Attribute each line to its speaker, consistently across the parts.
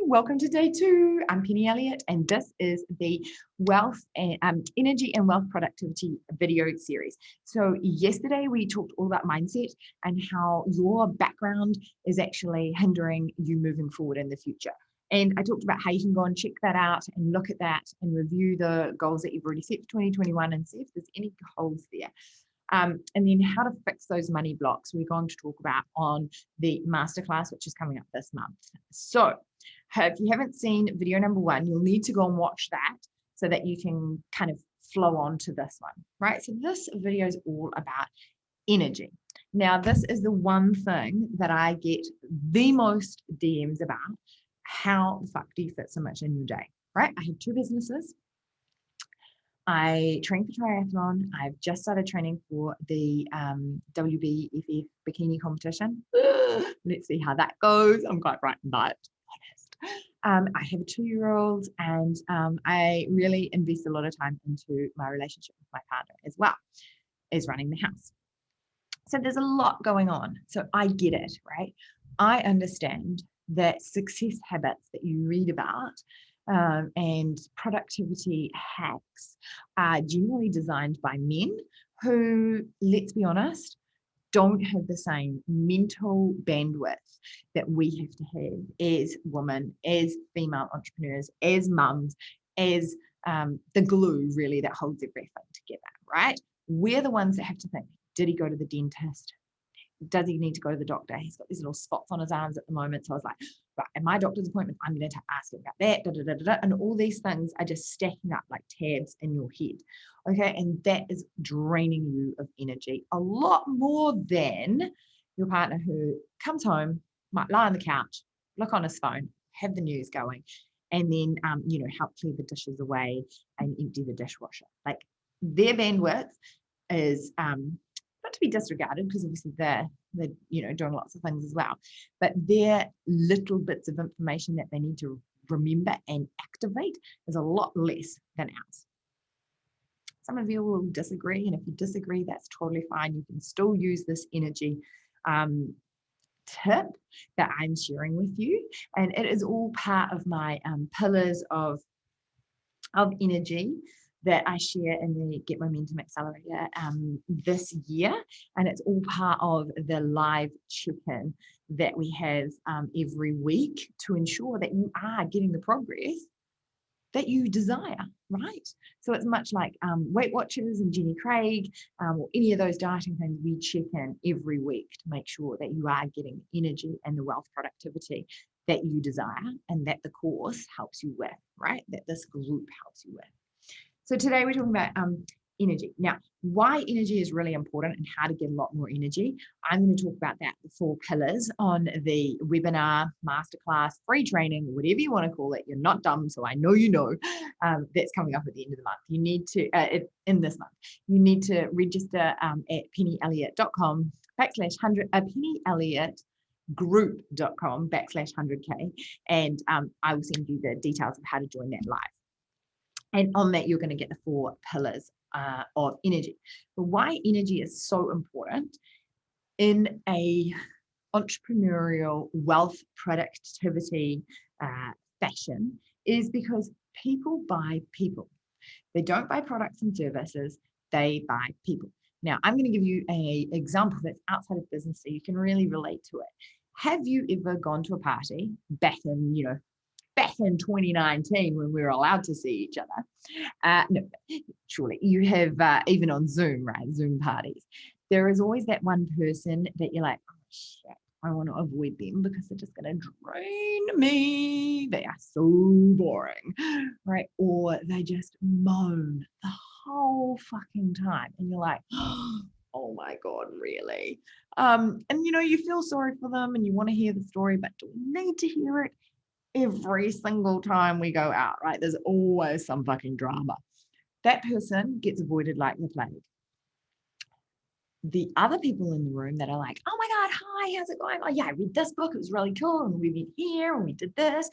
Speaker 1: welcome to day 2. I'm Penny Elliott, and this is the wealth and energy and wealth productivity video series. So yesterday we talked all about mindset and how your background is actually hindering you moving forward in the future. And I talked about how you can go and check that out and look at that and review the goals that you've already set for 2021 and see if there's any goals there. And then how to fix those money blocks we're going to talk about on the masterclass, which is coming up this month. So if you haven't seen video number 1, you'll need to go and watch that so that you can kind of flow on to this one, right? So this video is all about energy. Now, this is the one thing that I get the most DMs about. How the fuck do you fit so much in your day, right? I have 2 businesses. I train for triathlon. I've just started training for the WBFF bikini competition. Let's see how that goes. I'm quite frightened by it, honest. I have a 2-year-old, and I really invest a lot of time into my relationship with my partner as well as running the house. So there's a lot going on. So I get it, right? I understand that success habits that you read about and productivity hacks are generally designed by men who, let's be honest, don't have the same mental bandwidth that we have to have as women, as female entrepreneurs, as mums, as the glue really that holds everything together, right? We're the ones that have to think, did he go to the dentist? Does he need to go to the doctor? He's got these little spots on his arms at the moment. So I was like, right, at my doctor's appointment, I'm going to ask him about that, da, da, da, da, da. And all these things are just stacking up like tabs in your head. Okay. And that is draining you of energy a lot more than your partner who comes home, might lie on the couch, look on his phone, have the news going, and then, help clear the dishes away and empty the dishwasher. Like their bandwidth is, not to be disregarded, because obviously they're doing lots of things as well, but their little bits of information that they need to remember and activate is a lot less than ours. Some of you will disagree, and if you disagree, that's totally fine. You can still use this energy tip that I'm sharing with you, and it is all part of my pillars of energy that I share in the Get Momentum Accelerator this year. And it's all part of the live check-in that we have every week to ensure that you are getting the progress that you desire, right? So it's much like Weight Watchers and Jenny Craig or any of those dieting things. We check in every week to make sure that you are getting the energy and the wealth productivity that you desire and that the course helps you with, right? That this group helps you with. So today we're talking about energy. Now, why energy is really important and how to get a lot more energy. I'm going to talk about that, the 4 pillars on the webinar, masterclass, free training, whatever you want to call it. You're not dumb, so I know you know. That's coming up at the end of the month. You need to, in this month, you need to register at pennyelliott.com /100, pennyelliott.group.com/100K, and I will send you the details of how to join that live. And on that, you're going to get the 4 pillars of energy. But why energy is so important in a entrepreneurial wealth productivity fashion is because people buy people. They don't buy products and services, they buy people. Now, I'm going to give you an example that's outside of business so you can really relate to it. Have you ever gone to a party back in 2019 when we were allowed to see each other? No, surely you have, even on Zoom, right? Zoom parties. There is always that one person that you're like, oh shit, I want to avoid them because they're just going to drain me. They are so boring, right? Or they just moan the whole fucking time. And you're like, oh my God, really? And you feel sorry for them and you want to hear the story, but do we need to hear it every single time we go out, right? There's always some fucking drama. That person gets avoided like the plague. The other people in the room that are like, oh my God, hi, how's it going? Oh yeah, I read this book, it was really cool. And we went here and we did this,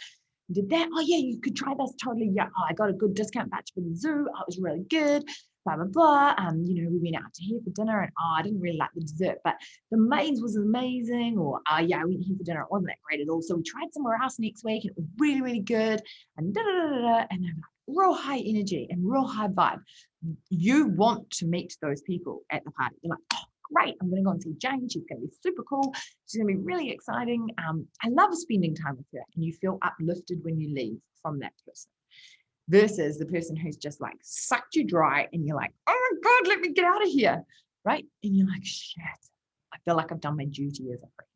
Speaker 1: did that. Oh yeah, you could try this totally. Yeah, oh, I got a good discount batch for the zoo. Oh, it was really good. blah, blah, blah. We went out to here for dinner and I didn't really like the dessert, but the mains was amazing. Or, yeah, I went here for dinner. It wasn't that great at all. So we tried somewhere else next week and it was really, really good. And da, da, da, da, da. And they're like real high energy and real high vibe. You want to meet those people at the party. You're like, oh, great. I'm going to go and see Jane. She's going to be super cool. She's going to be really exciting. I love spending time with her. And you feel uplifted when you leave from that person. Versus the person who's just like sucked you dry and you're like, oh my God, let me get out of here, right? And you're like, shit, I feel like I've done my duty as a friend,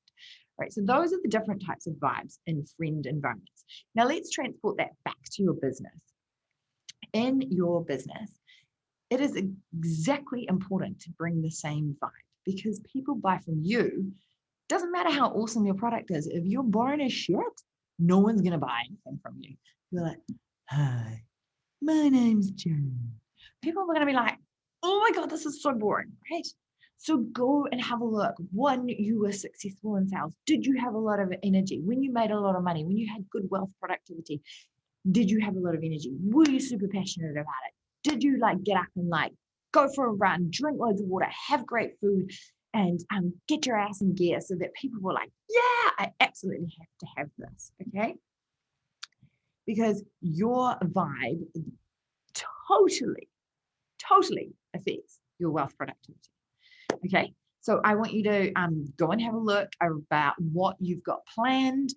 Speaker 1: right? So those are the different types of vibes in friend environments. Now let's transport that back to your business. In your business, it is exactly important to bring the same vibe because people buy from you. Doesn't matter how awesome your product is. If you're boring as shit, no one's going to buy anything from you. You're like, hi, my name's Jane. People are going to be like, oh my God, this is so boring, right? So go and have a look. When you were successful in sales, did you have a lot of energy? When you made a lot of money, when you had good wealth productivity, did you have a lot of energy? Were you super passionate about it? Did you get up and go for a run, drink loads of water, have great food, and get your ass in gear so that people were like, yeah, I absolutely have to have this, okay? Because your vibe totally affects your wealth productivity. Okay, so I want you to go and have a look about what you've got planned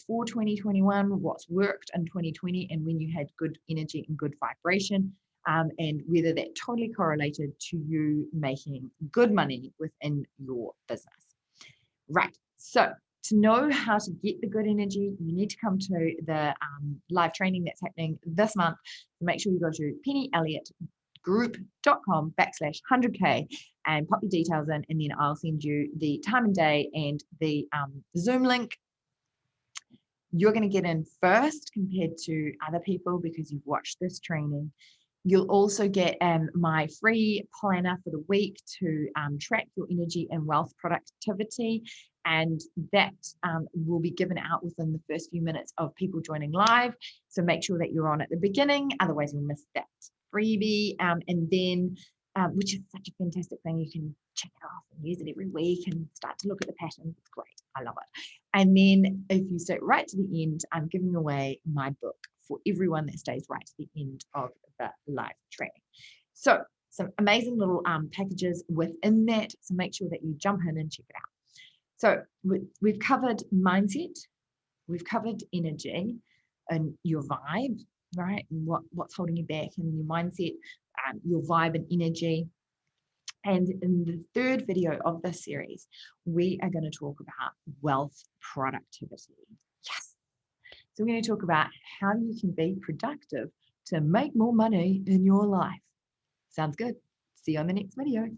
Speaker 1: for 2021, what's worked in 2020, and when you had good energy and good vibration, and whether that totally correlated to you making good money within your business. Right, so to know how to get the good energy, you need to come to the live training that's happening this month. So make sure you go to pennyelliottgroup.com/100K and pop your details in, and then I'll send you the time and day and the Zoom link. You're going to get in first compared to other people because you've watched this training. You'll also get my free planner for the week to track your energy and wealth productivity. And that will be given out within the first few minutes of people joining live. So make sure that you're on at the beginning, otherwise you'll miss that freebie. And then, which is such a fantastic thing, you can check it off and use it every week and start to look at the patterns. It's great. I love it. And then if you stay right to the end, I'm giving away my book for everyone that stays right to the end of the live training. So some amazing little packages within that. So make sure that you jump in and check it out. So we've covered mindset, we've covered energy and your vibe, right? And what's holding you back and your mindset, your vibe and energy. And in the third video of this series, we are going to talk about wealth productivity. Yes. So we're going to talk about how you can be productive to make more money in your life. Sounds good. See you on the next video.